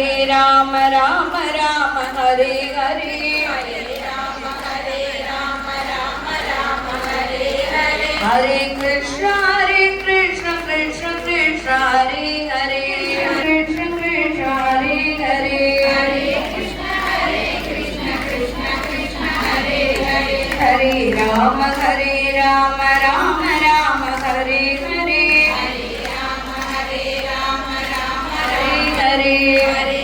राम राम राम हरे हरे हरे कृष्ण कृष्ण कृष्ण हरे हरे कृष्ण कृष्ण हरे हरे हरे राम राम राम हरे हरे हरे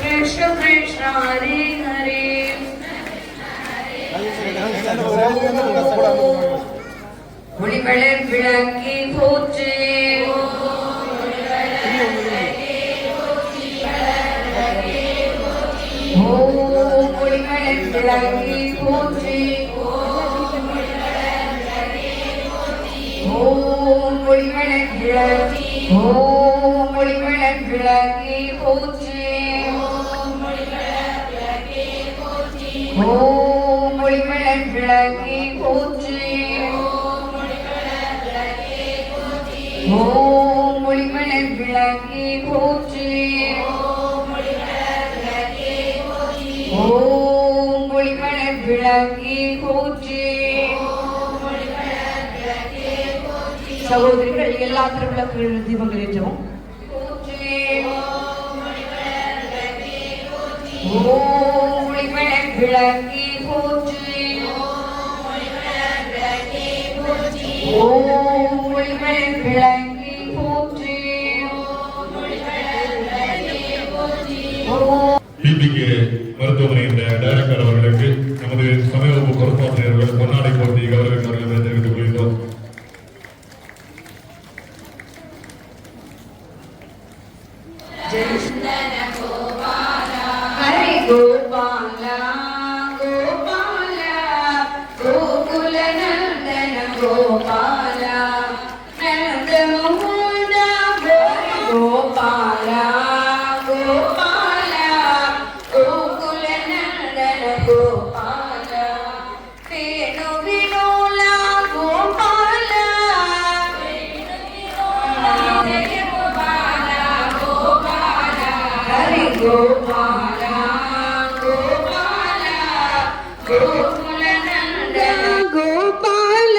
कृष्ण कृष्ण हरे हरे ஒளிவளர் விளக்கி போற்றி ஓம் ஒளிவளர் விளக்கி போற்றி ஓம் ஒளிவளர் விளக்கி ஓம் ஒளிவளர் விளக்கி போற்றி ஓம் ஒளிவளர் விளக்கி போற்றி ஓம் ஒளிவளர் விளக்கி போற்றி ஓம் ஒளிவளர் விளக்கி போற்றி சகோதரிகள் எல்லா திருவிளக்கு தீபங்கள் ஏற்றவும் ஓம் ஒளிவளர் விளக்கி போற்றி ஓம் ஒளிவளர் விளக்கி போற்றி பிபிகே மருத்துவமனையின் டைரக்டர் அவர்களுக்கு நமது சமய வகுப்பு பொறுப்பாசிரியர்கள் பொன்னாடை போட்டி கௌரவித்தவர்கள் தெரிவித்துக் கொள்கிறோம். ஹரி கோபால கோபால கோகுல நந்தன கோபால நந்த முகுந்த கோபால கோபால கோகுல நந்தன கோபால வேணு வினோல கோபால ஹரி கோபால கோபால கோகுல நந்தன கோபால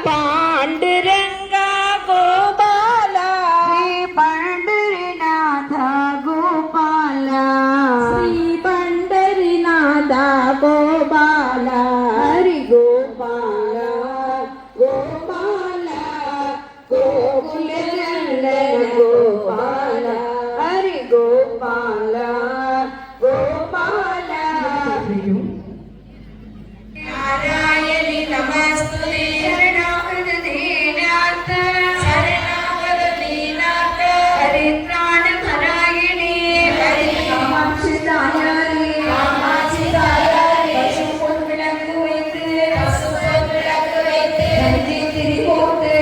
பாண்டுரங்க கோபால ஸ்ரீ பண்டரிநாத கோபால ஸ்ரீ பண்டரிநாத கோபால ஹரி கோபால கோபால கோகுல நந்தன கோபால ஹரி கோபால கோபால நாராயணி நமஸ்துதே சரணாகத தீனார்த்த ஹரித்ராண நாராயணி ஹரி காமாட்சி தாயாரே பசு பொன் விளக்கு வைத்து நந்தி திரி போட்டு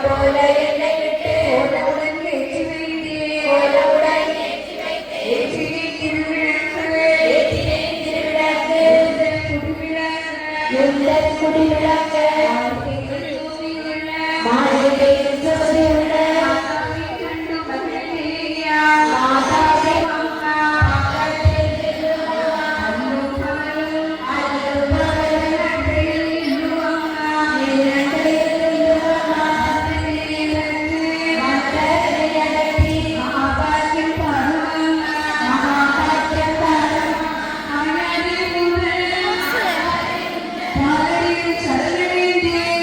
போல எண்ணெய் விட்டு கோலவுடன் ஏற்றி வைத்தே ஏற்றினே திருவிளக்கு எந்தன் குடிவிளக்கு மாளிகையில் ஜோதியுள்ள கண்டு மகிழ்ந்தியா மாதாவே அம்மா சரணே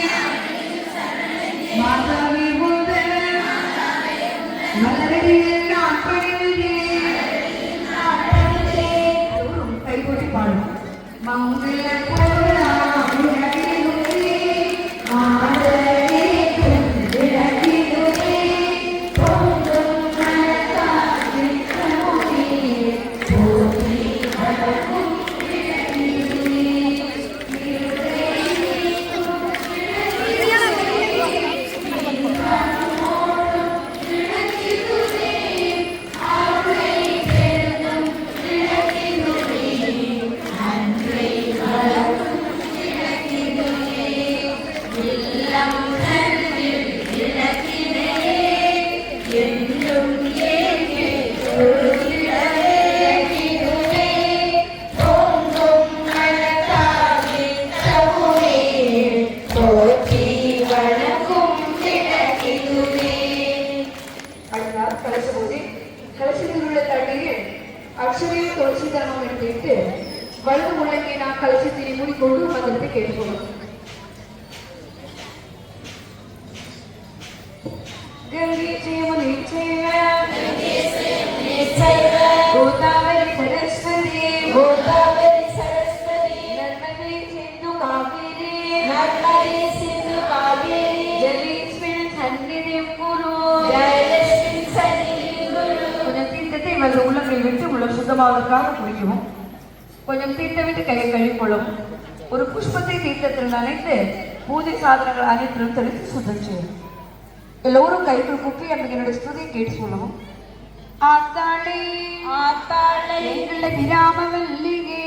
ಅಕ್ಷರೆಯ ತೋರಿಸಿದನು ಎಂದಿಟ್ಟು வலது உள்ளங்கை நான் கலசத்தினை மூடிக்கொண்டு மந்திரத்தை கேட்டுக்கொள்ளும். கங்கை ஜெயமுனி கோதாவரி சரஸ்வதி நர்மதே சிந்து காவேரி ஜலேஸ்மின் சந்நிதிம் குரு கொஞ்சம் தீர்த்தத்தை இவரது உள்ளங்களில் விட்டு உள்ள சுத்தமாவதற்காக குடிக்கவும். கொஞ்சம் தீர்த்தமிட்டு கையை கழுவிக்கொள்ளவும். ஒரு புஷ்பத்தை தீர்த்தத்தில் நனைத்து பூஜை சாதனங்கள் அனைத்திலும் தெளித்து சுத்தம் செய்யும். எல்லோரும் கைக்குள் குப்பி என்னுடைய ஸ்துதியை கேட்டு சொல்லவும். ஆத்தாளே ஆத்தாளே எங்கள விராமவல்லியே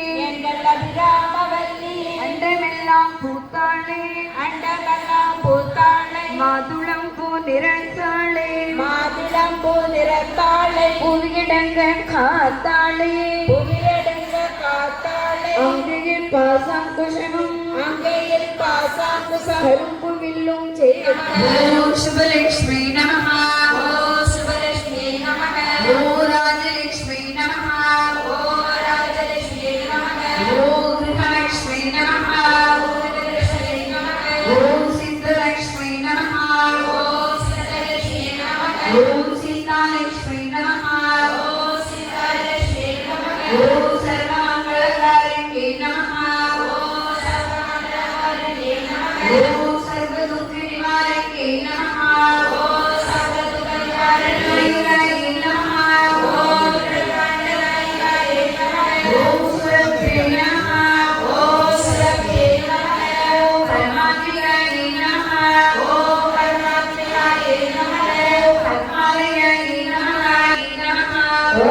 அண்டமெல்லாம் பூத்தாளே மாதுளம் பூ நிறத்தாளே புவியடங்க காத்தாளே அங்கையில் பாசாங்குஷமும் கரும்பு வில்லும் சுபலட்சுமி நமஹ ஓ ராஜலட்சுமி நமஹ ஓ கிருஹலட்சுமி நமஹ ஓ சித்தலட்சுமி நமஹ ஓ சீதாலட்சுமி நமஹ ஓ சர்வாங்கலகாரிணி நமஹ ஓ சர்வதுக்க நிவாரணி நமஹ ஓ சர்வதுக்க நமஹ ஓ சுரப்ரே நமஹ ஓ சுரப்ரே நமஹ பரமாத்மிகாயை நமஹ ஓ பரமாத்மிகாயை நமஹ பரமாலயாயை நமஹ ஓ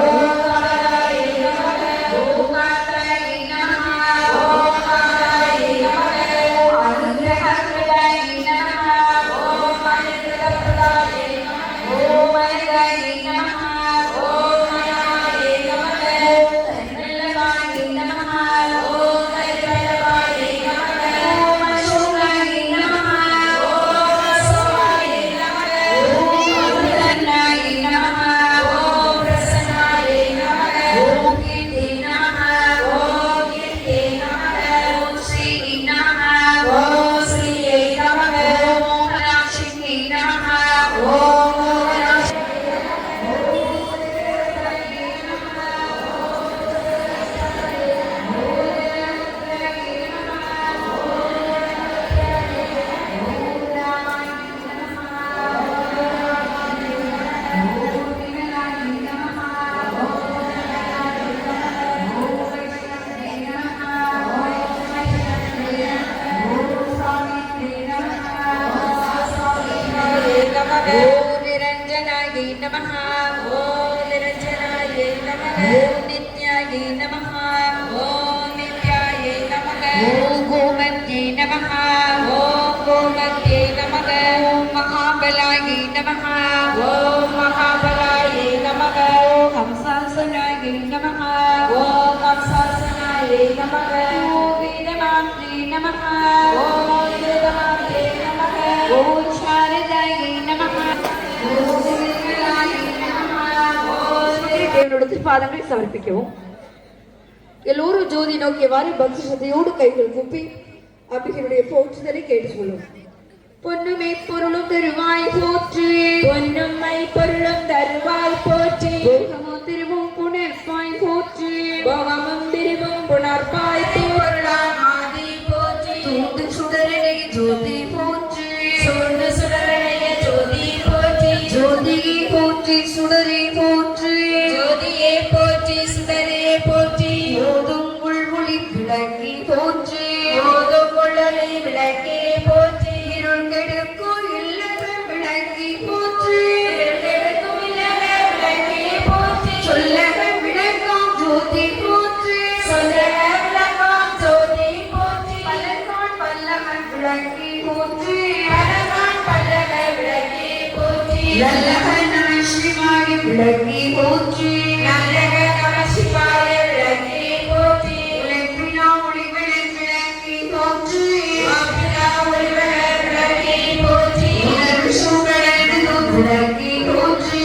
பாதங்களை சமர்ப்பிக்கவும். எல்லோரும் ஜோதி நோக்கியவாறு பக்தி சதையோடு கைகள் கூப்பி அம்பிகையுடைய போற்றுதலை கேட்டு சொல்லும். பொன்னுமை பொருளும் தருவாய் போற்று பொன்னுமை பொருளும் தருவாய் போற்று போகமும் திருவும் புணர்ப்பாய் போற்று போகமும் திருவும் புணர்ப்பாய் போற்றி தூண்டு சுடரனை ஜோதி போற்று சூழ்ந்து சுடரனைய ஜோதி போற்றி ஜோதியை போற்றி சுடரை போற்று ஜோதியே போற்றி சுடரே போற்றி ஓதும் உள்மொழி விளக்கி போற்று ஓதும் உள்ளொளி விளக்கே போற்றி இருள் கெடுக்கும் இல்லற விளக்கி போற்று கெடுக்கும் இல்லற விளக்கே போற்றி சொல்லக விளக்கம் ஜோதி போற்று சொல்லக விளக்கம் ஜோதி போற்றி பல்லகான் பல்லவன் விளக்கி போற்று பல்லகான் பல்லவ விளக்கே போற்றி நல்லக நம சிவாய விளக்கி போற்றி நல்லக நம சிவாய விளக்கே போற்றி உலகினா ஒளிவெளி விளக்கி போற்றி விளக்கி போற்றி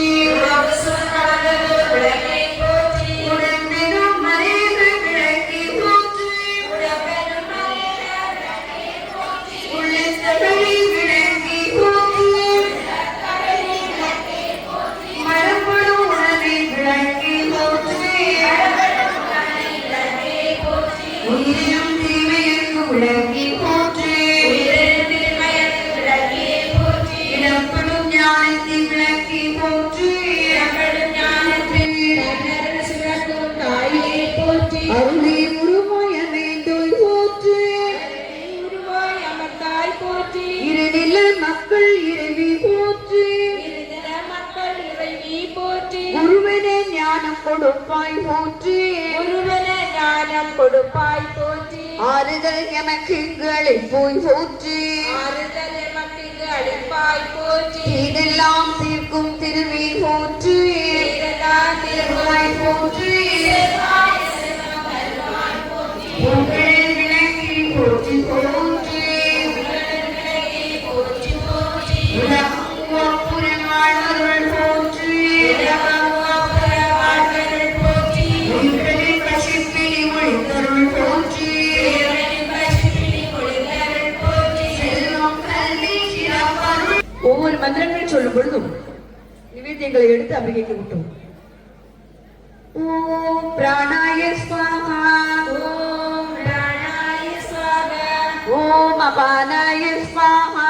கொடுப்பாய் போற்றி குருவன ஞானம் கொடுப்பாய் போற்றி ஆறுதல் எமக்கு இங்கு அளிப்போய் போற்றி ஆறுதல் எமக்கு அளிப்பாய் போற்றி இதெல்லாம் தீர்க்கும் திருவீர் போற்றி இதெல்லாம் திருவாய் போற்றி உங்கள் விளங்கி போற்றி போற்றி உலகம் புறமானருள் போற்றி உங்களின் பசிப்பிடி ஒழித்தருள் போற்றி செல்வம் கல்வி சிறப்பருள். ஒவ்வொரு மந்திரங்கள் சொல்லும் பொழுதும் நிவேத்தியங்களை எடுத்து அம்பிகைக்கு விட்டோம். ஓம் பிராணாய ஸ்வாஹா ஓம் பிராணாய ஸ்வாஹா ஓம் அபானாய ஸ்வாஹா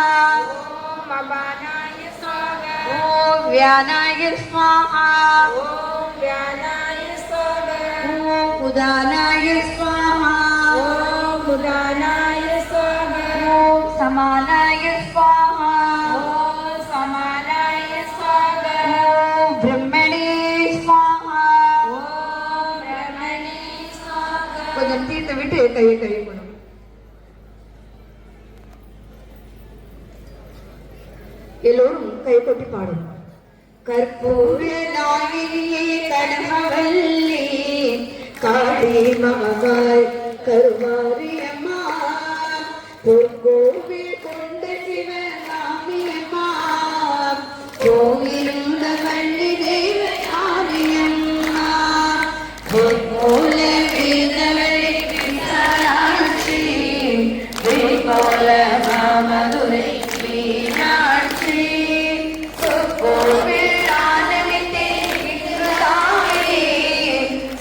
ஓம் அபானாய ஸ்வாஹா ஓம் வியானாய ஸ்வாஹா ஓம் வியானாய ஸ்வாஹா ஓம் உதானாய ஸ்வாஹா ஓம் உதானாய ஸ்வாஹா ஓம் சமானாய ஸ்வாஹா ஓம் சமானாய ஸ்வாஹா ஓம் பிரம்மணே ஸ்வாஹா. ஓம் பிரம்மணே ஸ்வாஹா கொஞ்சம் தீர்த்து விட்டு கையை கழுவிக்கணும். எல்லோரும் கை கொட்டி பாடும். கற்பூர நாயினியே கனகவல்லி காளி மகாய் கருமாரியம்மா பொற்கோவில் கொண்ட சிவகாமியம்மா கோவிலுண்ட வள்ளி தேவகாமியம்மா பொற்போல வீரவழி விசாலாட்சி போல மாமதுரை மீனாட்சி கோவில் ஆனமித்தே தாயே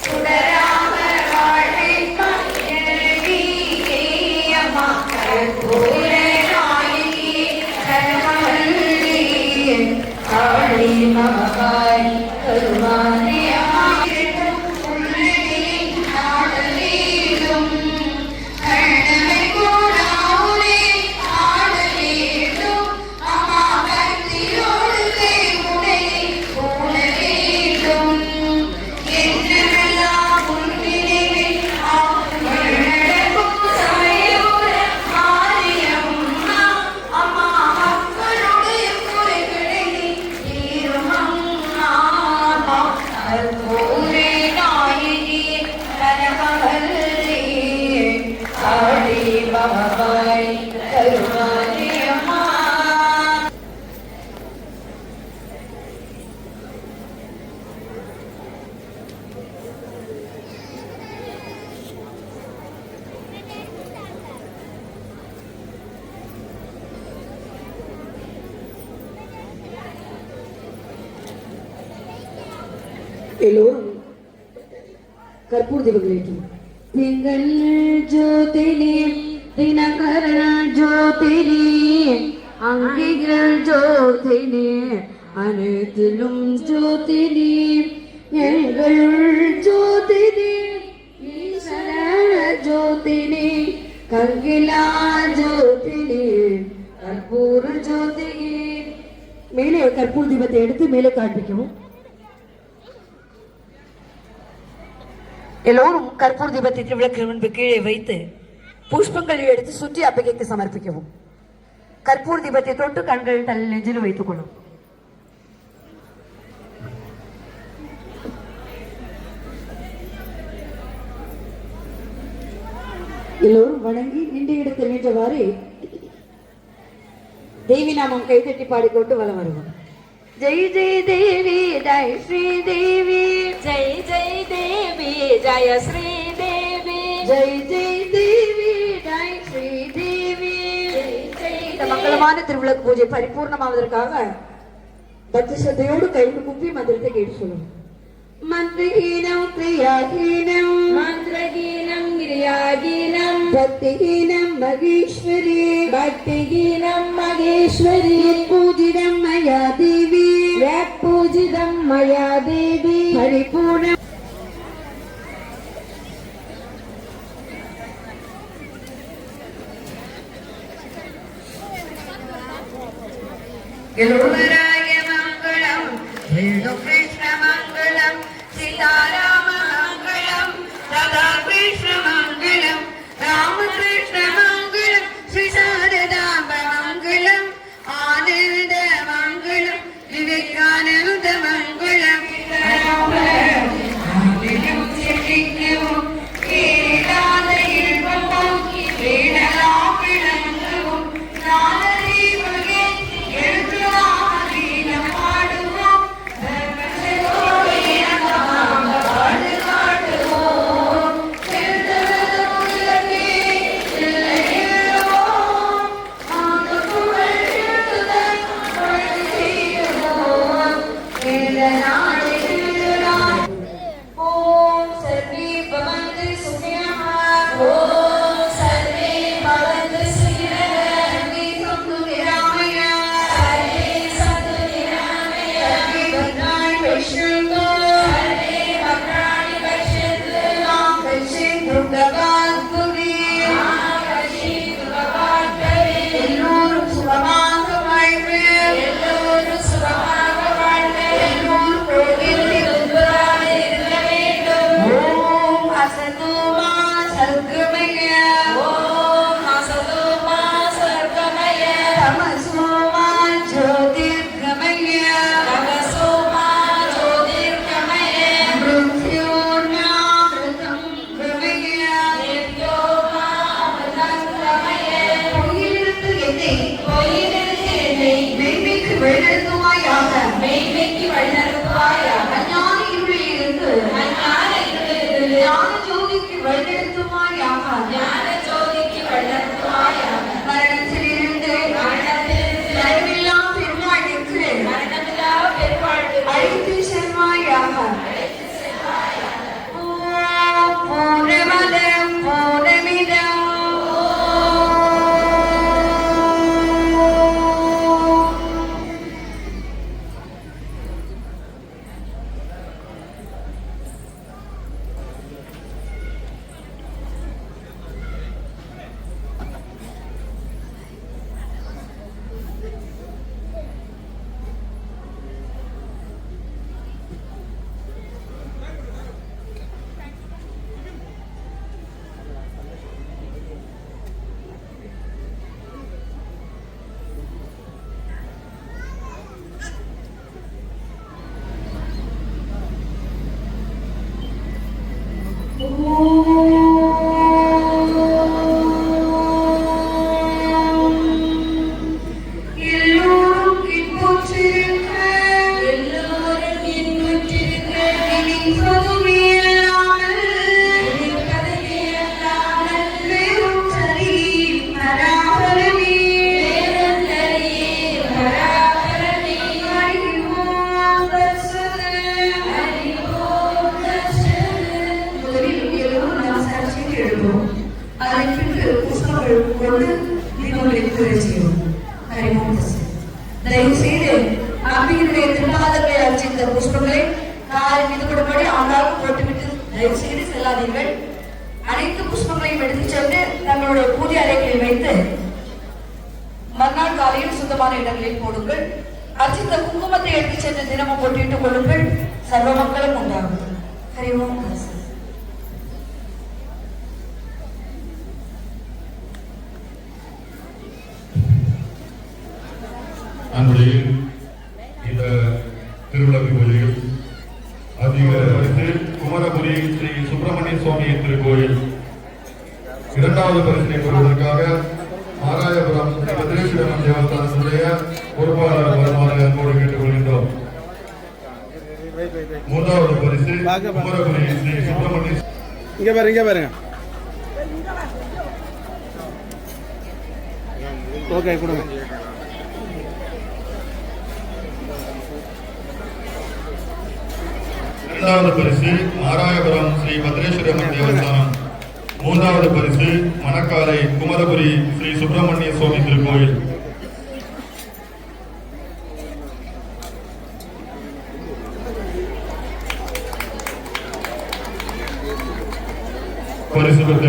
சுடராக வாழ்வியம்மா கற்பூர நாயகி கனகவல்லி காளி மகாய் கருமாரியம்மா ஆடலேடும் கண்ணமை கூடாவுலே ஆடலேடும் அம்மா பக்தியோடு உடை கூடலேடும் என்னெல்லாம் உன்னினைவில் நடக்கும் சமயோர மாரியம்மா அம்மா மக்களுடைய குறைகளை தீருமம்மா கற்பூரே நாயகி கனகவல்லி காளி மகாய் கருமாரியம்மா. எல்லோரும் கற்பூர தீபங்கள் ஏற்றும். திங்கள் ஜோதினி தினகர ஜோதினி அங்கிகள் ஜோதினி அனைத்திலும் ஜோதினி எங்களுள் ஜோதினி ஈஸ்வர ஜோதினி கங்கிலா ஜோதினி கற்பூர ஜோதினி. மேலே கற்பூர தீபத்தை எடுத்து மேலே காண்பிக்கவும். எல்லோரும் கற்பூர தீபத்தை திருவிளக்கு முன்பு கீழே வைத்து புஷ்பங்களை எடுத்து சுற்றி அம்பிகைக்கு சமர்ப்பிக்கவும். கற்பூர தீபத்தை தொட்டு கண்கள் தலை நெஞ்சில் வைத்துக் கொள்ளும். எல்லோரும் வணங்கி நின்ற இடத்தில் நின்றவாறு தேவி நாமம் கைதட்டி பாடிக்கொண்டு வலம் வருவோம். ஜெய் ஜெய் தேவி ஜெய் ஸ்ரீ தேவி ஜெய் ஜெய் தேவி ஜெய ஸ்ரீ தேவி ஜெய் ஜெய் தேவி ஜெய் ஸ்ரீ தேவி. இந்த மங்களமான திருவிளக்கு பூஜை பரிபூர்ணமாவதற்காக பக்தி ஸ்ரத்தையோடு கைக்கு குப்பி மந்திரத்தை கேட்டு சொல்லுவோம். மந்திரஹீனம் கிரியாஹீனம் மந்திரகீனம் கிரியாகீனம் பக்திஹீனம் மகேஸ்வரி பக்திகீனம் மகேஸ்வரி பூஜிதம் மயா தேவி பூஜிதம் மயா தேவி பரிபூர்ண எல்லோரும் மங்களம் கிருஷ்ண மங்களம் சீதா ஞான ஜோதிக்கு வளர்த்துவாயாக. மரணத்திலிருந்து மரணத்திலிருந்து மரணமில்லா பெருமாளுக்கு மரணமில்லா பெருவாழ்வு அழைத்து செல்வாயாக. பூர்ணமதம் பூர்ணமிதம் எல்லோரும் இன்புற்றிருக்க எல்லோரும் இன்புற்றிருக்க இனிப்பதுமே இல்லாமல் இருப்பதுமே அல்லாமல் வெறும் சரி பராபரமே வேறொன்றறியே பராபரமே. அறிவோம் தர்சனே. அறிவோம் தர்சனே. முதலில் எல்லோரும் நமஸ்காரம் செய்து எழுதுவோம். அதன் பின்பு புஷ்பங்கள் கொண்டு தீபங்களை குறை செய்வோம். அறிவோம் தர்சனே. தயவு செய்து அம்பியினுடைய திருப்பாதங்களை அர்ச்சித்த புஷ்பங்களை காலில் மிதிப்படும்படி ஆங்காலும் போட்டுவிட்டு தயவு செய்து செல்லாதீர்கள். அனைத்து புஷ்பங்களையும் எடுத்துச் சென்று தங்களுடைய பூஜை அறைகளில் வைத்து மறுநாள் காலையில் சுத்தமான இடங்களில் போடுங்கள். அர்ச்சித்த குங்குமத்தை எடுத்துச் சென்று தினமும் போட்டுவிட்டுக் கொள்ளுங்கள். சர்வ மக்களும் உண்டாகும். அறிவோம் தர்சனே. அன்புடைய இந்த திருவிளக்கு பூஜையில் அதிக குமரபுரி ஸ்ரீ சுப்பிரமணிய சுவாமி திருக்கோயில் இரண்டாவது பரிசினை பெறுவதற்காக ஆராயபுரம் ஸ்ரீ பத்ரேஸ்வரம்மன் தேவஸ்தானத்தினுடைய பொறுப்பாளர் வருமாறு அன்போடு கேட்டுக்கொள்கின்றோம். மூன்றாவது பரிசு குமரபுரி ஸ்ரீ சுப்பிரமணிய இங்க பாருங்க ஓகே கொடுங்க. இரண்டாவது பரிசு ஆராயபுரம் ஸ்ரீ பத்ரேஸ்வரம்மன் தேவஸ்தானம். மூன்றாவது பரிசு மணக்காலை குமரபுரி ஸ்ரீ சுப்பிரமணிய சுவாமி திருக்கோயில். பரிசு பெற்ற